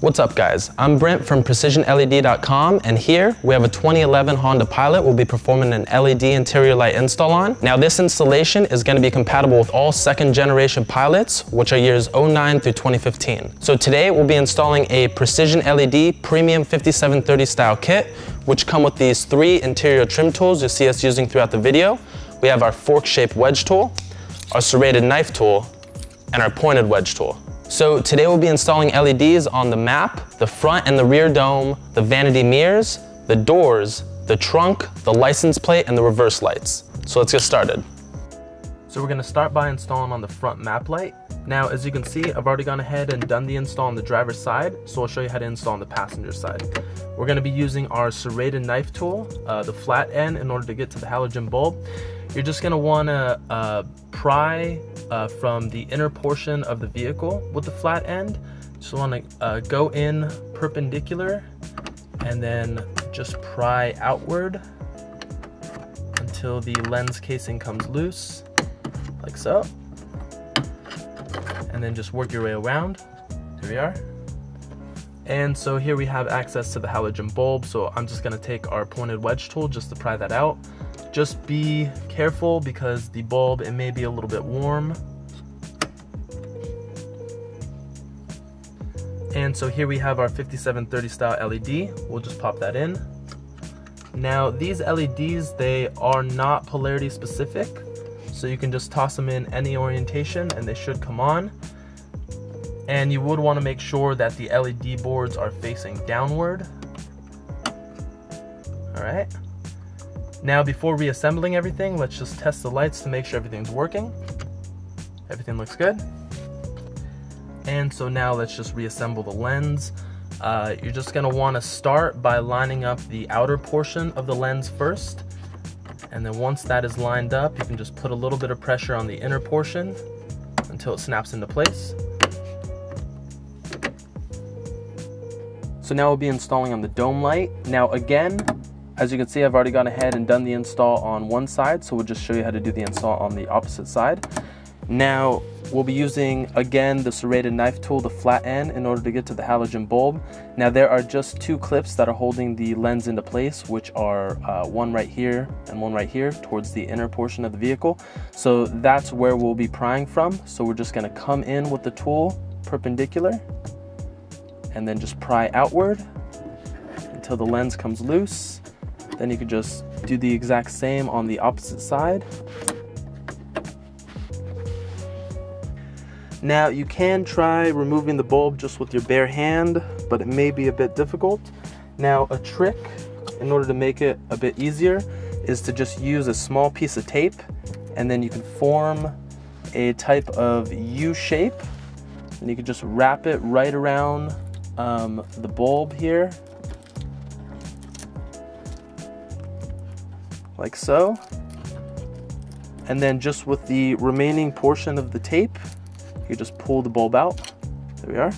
What's up guys, I'm Brent from PrecisionLED.com, and here we have a 2011 Honda Pilot we'll be performing an LED interior light install on. Now this installation is going to be compatible with all second generation Pilots, which are years 09 through 2015. So today we'll be installing a PrecisionLED Premium 5730 style kit, which come with these 3 interior trim tools you'll see us using throughout the video. We have our fork-shaped wedge tool, our serrated knife tool, and our pointed wedge tool. So today we'll be installing LEDs on the map, the front and the rear dome, the vanity mirrors, the doors, the trunk, the license plate, and the reverse lights. So let's get started. So we're gonna start by installing on the front map light. Now, as you can see, I've already gone ahead and done the install on the driver's side, so I'll show you how to install on the passenger side. We're gonna be using our serrated knife tool, the flat end, in order to get to the halogen bulb. You're just gonna wanna pry from the inner portion of the vehicle with the flat end. Just wanna go in perpendicular and then just pry outward until the lens casing comes loose, like so. And then just work your way around. Here we are. And so here we have access to the halogen bulb, so I'm just gonna take our pointed wedge tool just to pry that out. Just be careful because the bulb, it may be a little bit warm. And so here we have our 5730 style LED. We'll just pop that in. Now these LEDs, they are not polarity specific, so you can just toss them in any orientation and they should come on. And you would want to make sure that the LED boards are facing downward. All right. Now before reassembling everything, let's just test the lights to make sure everything's working. Everything looks good. And so now let's just reassemble the lens. You're just gonna wanna start by lining up the outer portion of the lens first. And then once that is lined up, you can just put a little bit of pressure on the inner portion until it snaps into place. So now we'll be installing on the dome light. Now again, as you can see, I've already gone ahead and done the install on one side, so we'll just show you how to do the install on the opposite side. Now, we'll be using, again, the serrated knife tool, the flat end, in order to get to the halogen bulb. Now, there are just 2 clips that are holding the lens into place, which are one right here and one right here towards the inner portion of the vehicle. So that's where we'll be prying from. So we're just gonna come in with the tool perpendicular and then just pry outward until the lens comes loose. Then you could just do the exact same on the opposite side. Now you can try removing the bulb just with your bare hand, but it may be a bit difficult. Now a trick in order to make it a bit easier is to just use a small piece of tape, and then you can form a type of U shape, and you can just wrap it right around the bulb here, like so. And then just with the remaining portion of the tape, you just pull the bulb out. There we are.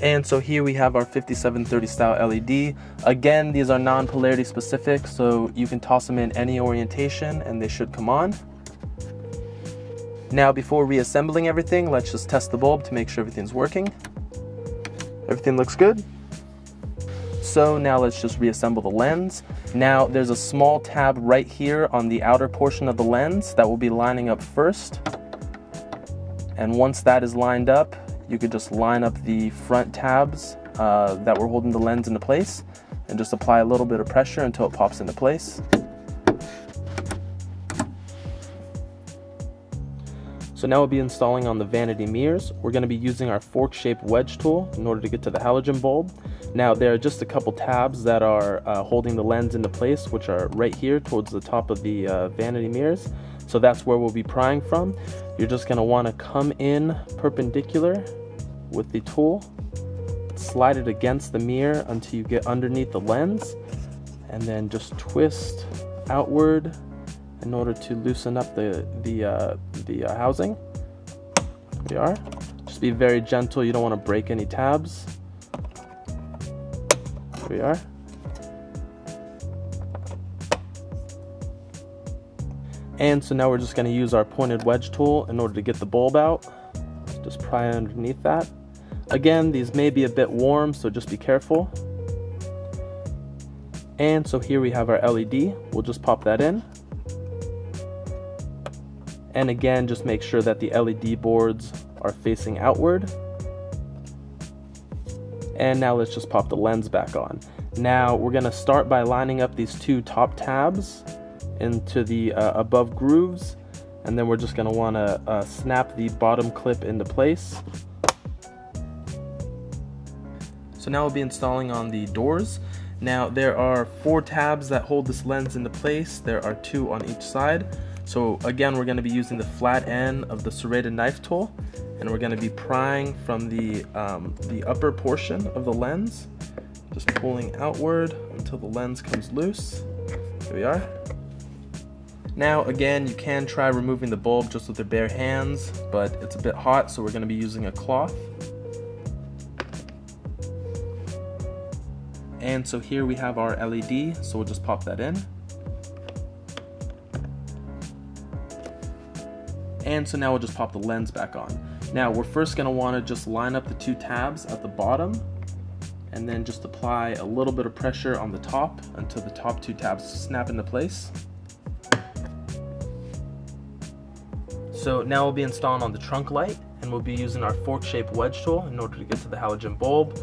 And so here we have our 5730 style LED. Again, these are non-polarity specific, so you can toss them in any orientation and they should come on. Now before reassembling everything, let's just test the bulb to make sure everything's working. Everything looks good. So now let's just reassemble the lens. Now there's a small tab right here on the outer portion of the lens that will be lining up first. And once that is lined up, you could just line up the front tabs that were holding the lens into place and just apply a little bit of pressure until it pops into place. So now we'll be installing on the vanity mirrors. We're going to be using our fork-shaped wedge tool in order to get to the halogen bulb. Now there are just a couple tabs that are holding the lens into place, which are right here towards the top of the vanity mirrors. So that's where we'll be prying from. You're just going to want to come in perpendicular with the tool, slide it against the mirror until you get underneath the lens, and then just twist outward in order to loosen up the housing. There we are. Just be very gentle, you don't want to break any tabs. There we are. And so now we're just going to use our pointed wedge tool in order to get the bulb out. Just pry underneath that. Again, these may be a bit warm, so just be careful. And so here we have our LED. We'll just pop that in. And again, just make sure that the LED boards are facing outward. And now let's just pop the lens back on. Now we're gonna start by lining up these two top tabs into the above grooves, and then we're just gonna wanna snap the bottom clip into place. So now we'll be installing on the doors. Now there are 4 tabs that hold this lens into place. There are 2 on each side. So again, we're going to be using the flat end of the serrated knife tool, and we're going to be prying from the upper portion of the lens, just pulling outward until the lens comes loose. Here we are. Now again, you can try removing the bulb just with your bare hands, but it's a bit hot, so we're going to be using a cloth. And so here we have our LED, so we'll just pop that in. And so now we'll just pop the lens back on. Now we're first going to want to just line up the 2 tabs at the bottom, and then just apply a little bit of pressure on the top until the top 2 tabs snap into place. So now we'll be installing on the trunk light, and we'll be using our fork-shaped wedge tool in order to get to the halogen bulb.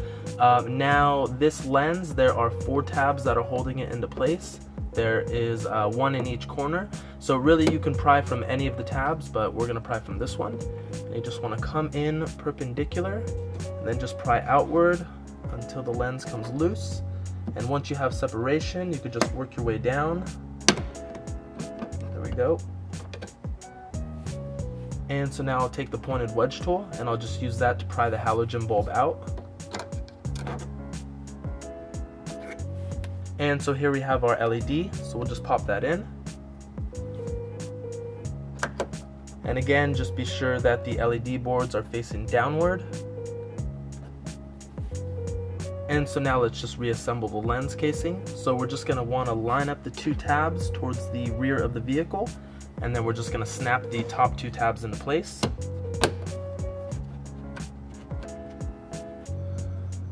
Now this lens, there are 4 tabs that are holding it into place. There is 1 in each corner. So really you can pry from any of the tabs, but we're gonna pry from this one. And you just wanna come in perpendicular, and then just pry outward until the lens comes loose. And once you have separation, you could just work your way down. There we go. And so now I'll take the pointed wedge tool, and I'll just use that to pry the halogen bulb out. And so here we have our LED, so we'll just pop that in. And again, just be sure that the LED boards are facing downward. And so now let's just reassemble the lens casing. So we're just gonna wanna line up the 2 tabs towards the rear of the vehicle, and then we're just gonna snap the top 2 tabs into place.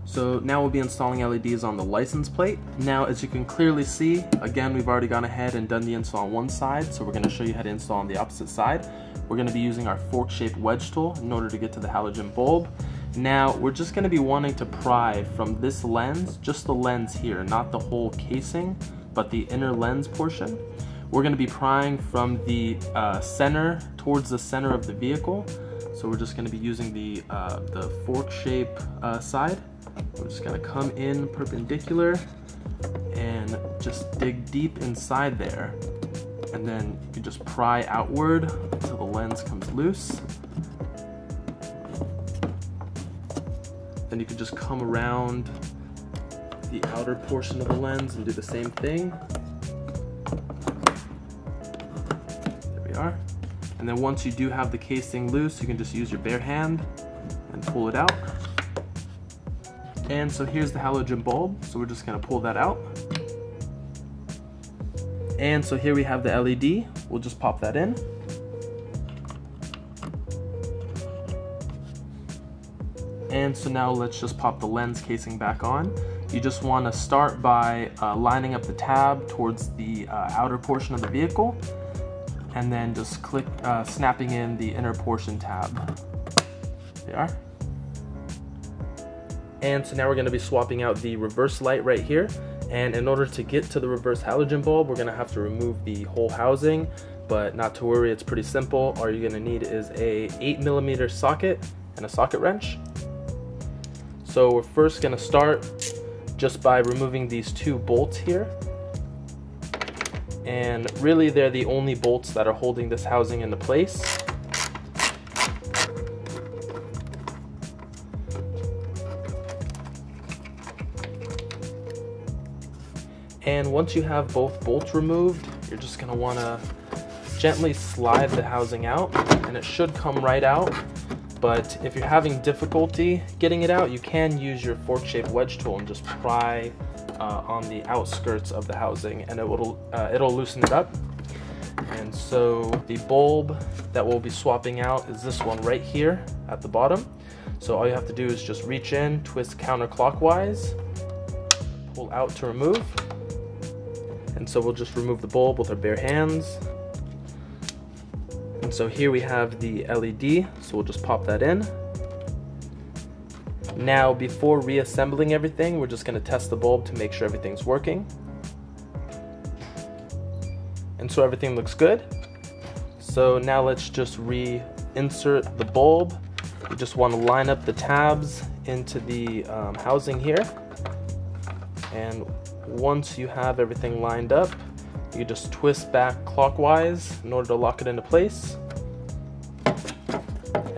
So now we'll be installing LEDs on the license plate. Now, as you can clearly see, again, we've already gone ahead and done the install on one side, so we're gonna show you how to install on the opposite side. We're gonna be using our fork-shaped wedge tool in order to get to the halogen bulb. Now, we're just gonna be wanting to pry from this lens, just the lens here, not the whole casing, but the inner lens portion. We're gonna be prying from the center towards the center of the vehicle. So we're just gonna be using the fork shape side. We're just gonna come in perpendicular and just dig deep inside there. And then you can just pry outward until the lens comes loose. Then you can just come around the outer portion of the lens and do the same thing. There we are. And then once you do have the casing loose, you can just use your bare hand and pull it out. And so here's the halogen bulb, so we're just gonna pull that out. And so here we have the LED, we'll just pop that in. And so now let's just pop the lens casing back on. You just wanna start by lining up the tab towards the outer portion of the vehicle, and then just click snapping in the inner portion tab. There you are. And so now we're going to be swapping out the reverse light right here. And in order to get to the reverse halogen bulb, we're going to have to remove the whole housing, but not to worry, it's pretty simple. All you're going to need is a 8mm socket and a socket wrench. So we're first going to start just by removing these 2 bolts here. And really they're the only bolts that are holding this housing into place. And once you have both bolts removed, you're just going to want to gently slide the housing out, and it should come right out. But if you're having difficulty getting it out, you can use your fork-shaped wedge tool and just pry on the outskirts of the housing, and it'll loosen it up. And so the bulb that we'll be swapping out is this one right here at the bottom. So all you have to do is just reach in, twist counterclockwise, pull out to remove. And so we'll just remove the bulb with our bare hands. And so here we have the LED, so we'll just pop that in. Now, before reassembling everything, we're just going to test the bulb to make sure everything's working. And so everything looks good. So now let's just reinsert the bulb. You just want to line up the tabs into the housing here. And once you have everything lined up, you just twist back clockwise in order to lock it into place.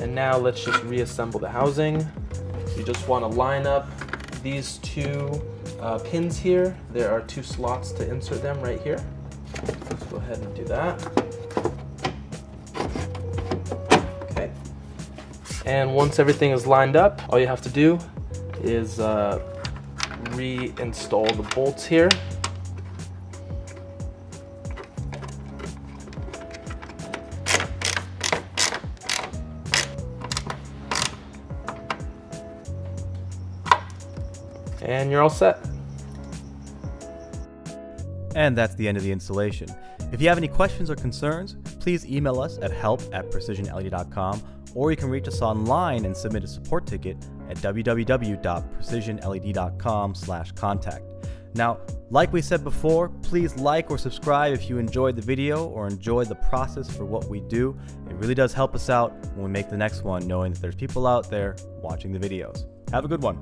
And now let's just reassemble the housing. You just want to line up these two pins here. There are 2 slots to insert them right here. Let's go ahead and do that. Okay. And once everything is lined up, all you have to do is reinstall the bolts here. And you're all set. And that's the end of the installation. If you have any questions or concerns, please email us at help@precisionled.com, or you can reach us online and submit a support ticket at www.precisionled.com/contact. Now, like we said before, please like or subscribe if you enjoyed the video or enjoyed the process for what we do. It really does help us out when we make the next one, knowing that there's people out there watching the videos. Have a good one.